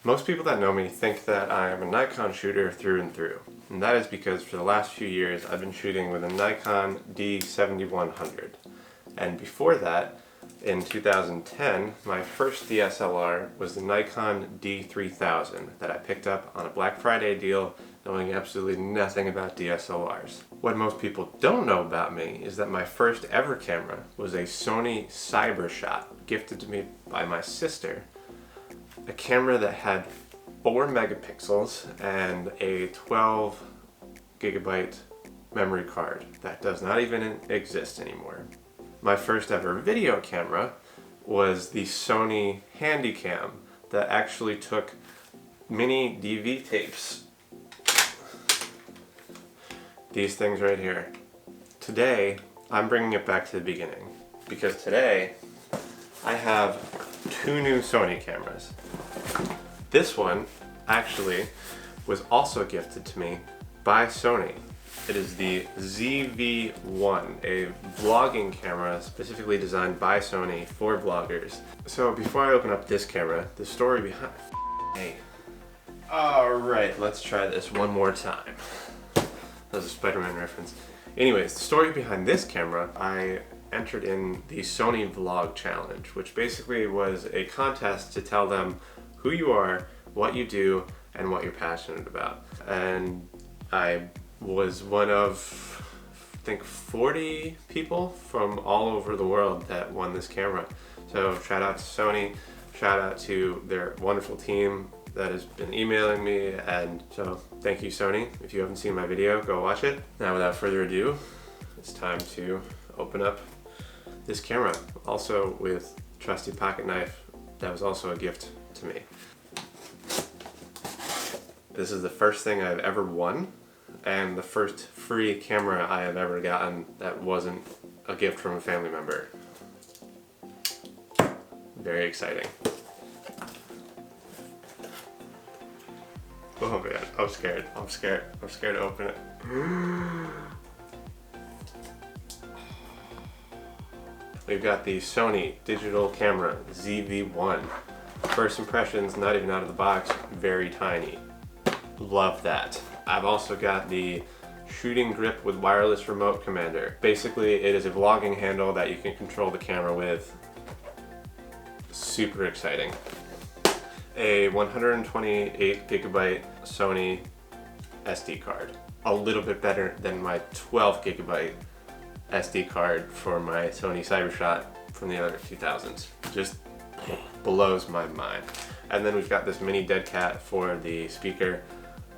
Most people that know me think that I am a Nikon shooter through and through. And that is because for the last few years I've been shooting with a Nikon D7100. And before that, in 2010, my first DSLR was the Nikon D3000 that I picked up on a Black Friday deal knowing absolutely nothing about DSLRs. What most people don't know about me is that my first ever camera was a Sony Cybershot gifted to me by my sister. A camera that had 4 megapixels and a 12 gigabyte memory card that does not even exist anymore. My first ever video camera was the Sony Handycam that actually took mini DV tapes. These things right here. Today, I'm bringing it back to the beginning because today I have 2 new Sony cameras. This one actually was also gifted to me by Sony. It is the ZV-1, a vlogging camera specifically designed by Sony for vloggers. So before I open up this camera, the story behind... Hey. Alright, let's try this one more time. That was a Spider-Man reference. Anyways, the story behind this camera, I entered in the Sony Vlog Challenge, which basically was a contest to tell them who you are, what you do, and what you're passionate about. And I was one of, I think, 40 people from all over the world that won this camera. So shout out to Sony, shout out to their wonderful team that has been emailing me, and so thank you, Sony. If you haven't seen my video, go watch it. Now without further ado, it's time to open up this camera, also with trusty pocket knife that was also a gift to me. This is the first thing I've ever won, and the first free camera I have ever gotten that wasn't a gift from a family member. Very exciting. Oh man, I'm scared. I'm scared to open it. We've got the Sony digital camera ZV-1. First impressions, not even out of the box, very tiny. Love that. I've also got the shooting grip with wireless remote commander. Basically, it is a vlogging handle that you can control the camera with. Super exciting. A 128 gigabyte Sony SD card. A little bit better than my 12 gigabyte SD card for my Sony Cybershot from the early 2000s. Just blows my mind. And then we've got this mini dead cat for the speaker.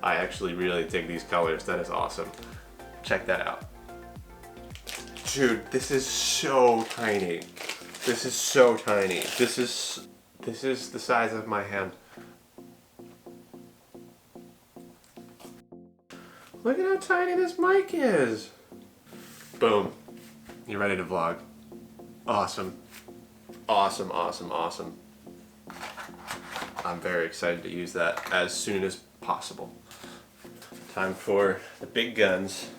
I actually really dig these colors. That is awesome. Check that out. Dude, this is so tiny. This is so tiny. This is the size of my hand. Look at how tiny this mic is. Boom. You're ready to vlog. Awesome. Awesome, awesome, awesome. I'm very excited to use that as soon as possible. Time for the big guns.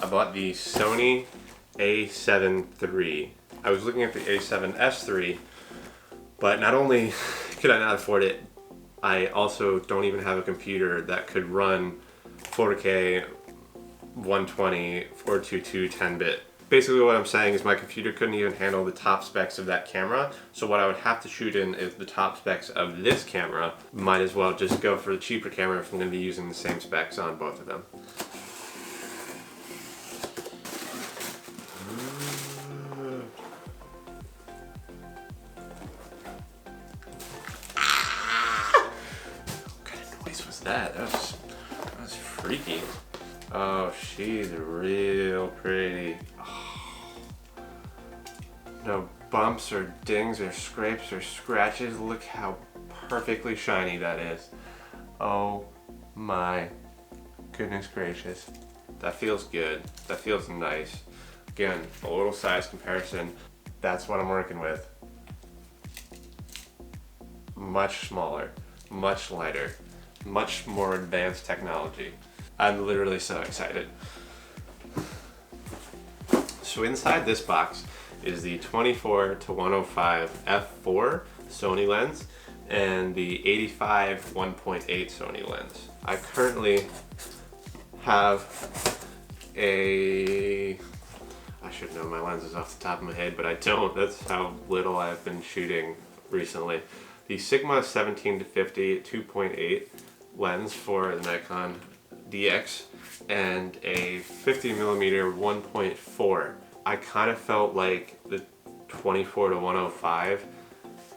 I bought the Sony A73. I was looking at the A7S III, but not only could I not afford it, I also don't even have a computer that could run 4K 120 422 10-bit. Basically what I'm saying is my computer couldn't even handle the top specs of that camera, so what I would have to shoot in is the top specs of this camera. Might as well just go for the cheaper camera if I'm going to be using the same specs on both of them. What kind of noise was that? That was freaky. Oh, she's real pretty. No bumps or dings or scrapes or scratches. Look how perfectly shiny that is. Oh my goodness gracious. That feels good. That feels nice. Again, a little size comparison. That's what I'm working with. Much smaller, much lighter, much more advanced technology. I'm literally so excited. So inside this box is the 24-105 f4 Sony lens and the 85 1.8 Sony lens. I currently have I should know my lenses off the top of my head, but I don't. That's how little I've been shooting recently. The Sigma 17-50 2.8 lens for the Nikon DX and a 50mm 1.4. I kind of felt like the 24-105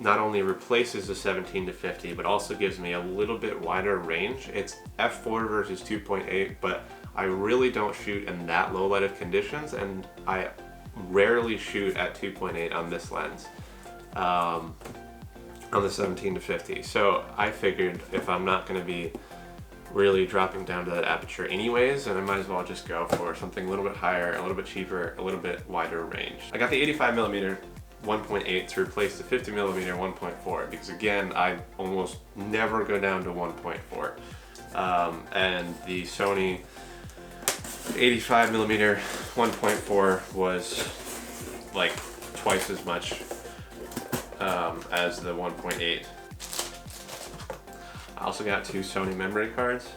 not only replaces the 17-50 but also gives me a little bit wider range. It's f4 versus 2.8, but I really don't shoot in that low light of conditions, and I rarely shoot at 2.8 on this lens, on the 17-50. So I figured if I'm not going to be really dropping down to that aperture anyways, and I might as well just go for something a little bit higher, a little bit cheaper, a little bit wider range. I got the 85mm 1.8 to replace the 50mm 1.4 because again, I almost never go down to 1.4. And the Sony 85mm 1.4 was like twice as much as the 1.8. I also got 2 Sony memory cards.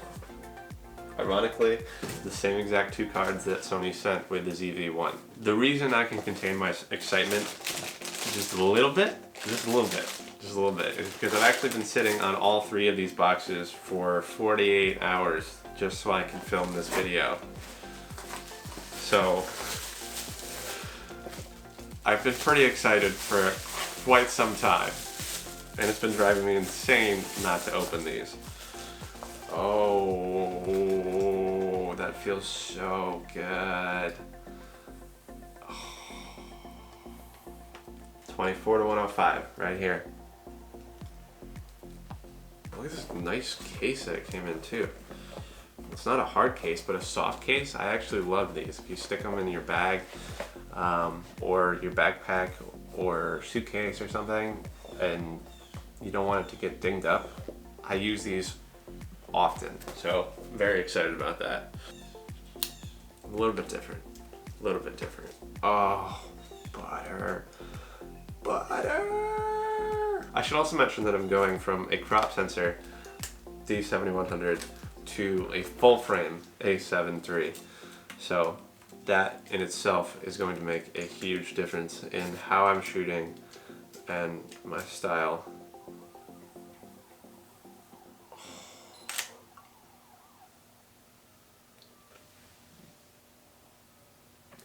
Ironically, the same exact 2 cards that Sony sent with the ZV-1. The reason I can contain my excitement just a little bit, is because I've actually been sitting on all 3 of these boxes for 48 hours just so I can film this video. So, I've been pretty excited for quite some time. And it's been driving me insane not to open these. Oh, that feels so good. Oh. 24-105 right here. Look at this nice case that it came in too. It's not a hard case, but a soft case. I actually love these. If you stick them in your bag, or your backpack, or suitcase or something, and you don't want it to get dinged up, I use these often, so very excited about that. A little bit different. Oh, butter. I should also mention that I'm going from a crop sensor D7100 to a full frame A73. So that in itself is going to make a huge difference in how I'm shooting and my style.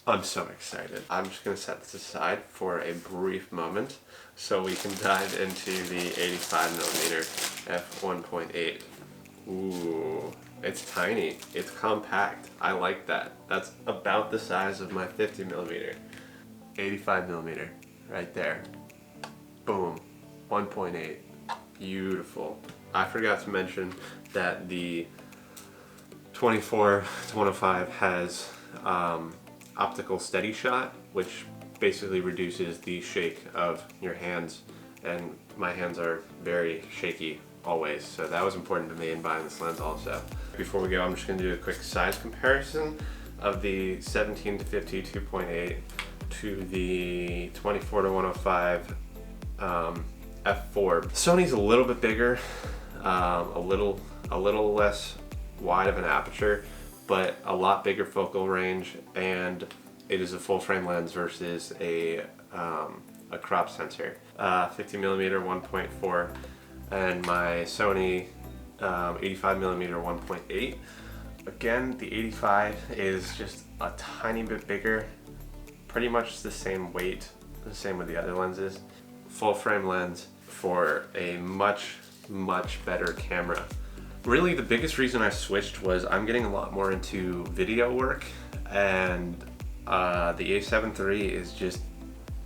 I'm so excited. I'm just gonna set this aside for a brief moment so we can dive into the 85mm f1.8. Ooh, it's tiny, it's compact. I like that. That's about the size of my 50mm. 85mm, right there. Boom, 1.8, beautiful. I forgot to mention that the 24-105 has optical steady shot, which basically reduces the shake of your hands, and my hands are very shaky always, so that was important to me in buying this lens also. Before we go, I'm just going to do a quick size comparison of the 17-50 2.8 to the 24-105 f4. Sony's a little bit bigger, a little less wide of an aperture, but a lot bigger focal range, and it is a full frame lens versus a crop sensor. 50mm 1.4 and my Sony 85mm 1.8. Again, the 85 is just a tiny bit bigger, pretty much the same weight, the same with the other lenses. Full frame lens for a much better camera. Really, the biggest reason I switched was I'm getting a lot more into video work, and the A73 is just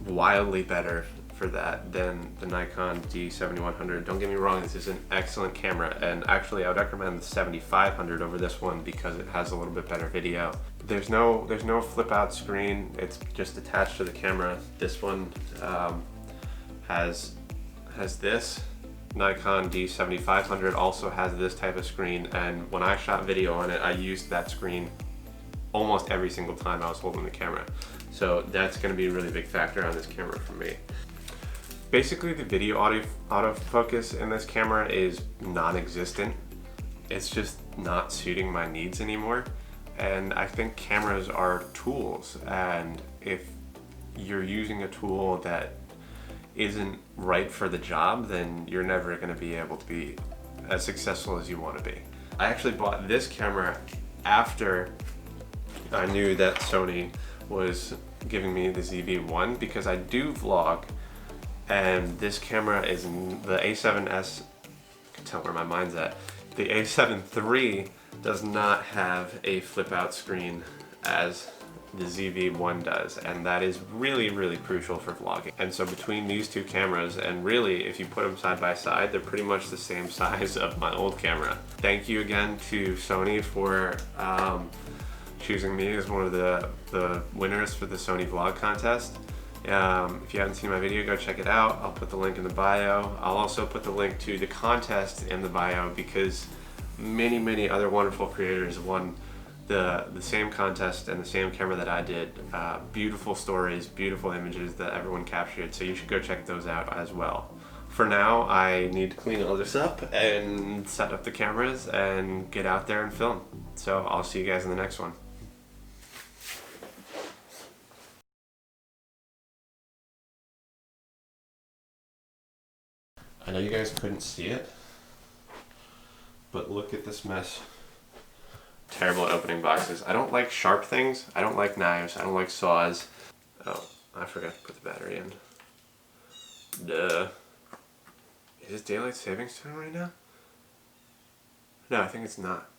wildly better for that than the Nikon D7100. Don't get me wrong, this is an excellent camera, and actually I would recommend the 7500 over this one because it has a little bit better video. There's no flip out screen, it's just attached to the camera. This one has this. Nikon D7500 also has this type of screen, and when I shot video on it, I used that screen almost every single time I was holding the camera. So that's going to be a really big factor on this camera for me. Basically, the video autofocus in this camera is non-existent. It's just not suiting my needs anymore. And I think cameras are tools, and if you're using a tool that isn't right for the job, then you're never going to be able to be as successful as you want to be. I actually bought this camera after I knew that Sony was giving me the ZV-1 because I do vlog, and this camera is the A7S. I can tell where my mind's at. The A7 III does not have a flip out screen as the ZV-1 does, and that is really, really crucial for vlogging. And so between these two cameras, and really if you put them side by side, they're pretty much the same size of my old camera. Thank you again to Sony for choosing me as one of the winners for the Sony vlog contest. If you haven't seen my video, go check it out. I'll put the link in the bio. I'll also put the link to the contest in the bio because many other wonderful creators won the same contest and the same camera that I did. Beautiful stories, beautiful images that everyone captured, so you should go check those out as well. For now, I need to clean all this up and set up the cameras and get out there and film. So I'll see you guys in the next one. I know you guys couldn't see it, but look at this mess. Terrible at opening boxes. I don't like sharp things. I don't like knives. I don't like saws. Oh, I forgot to put the battery in. Duh. Is it daylight savings time right now? No, I think it's not.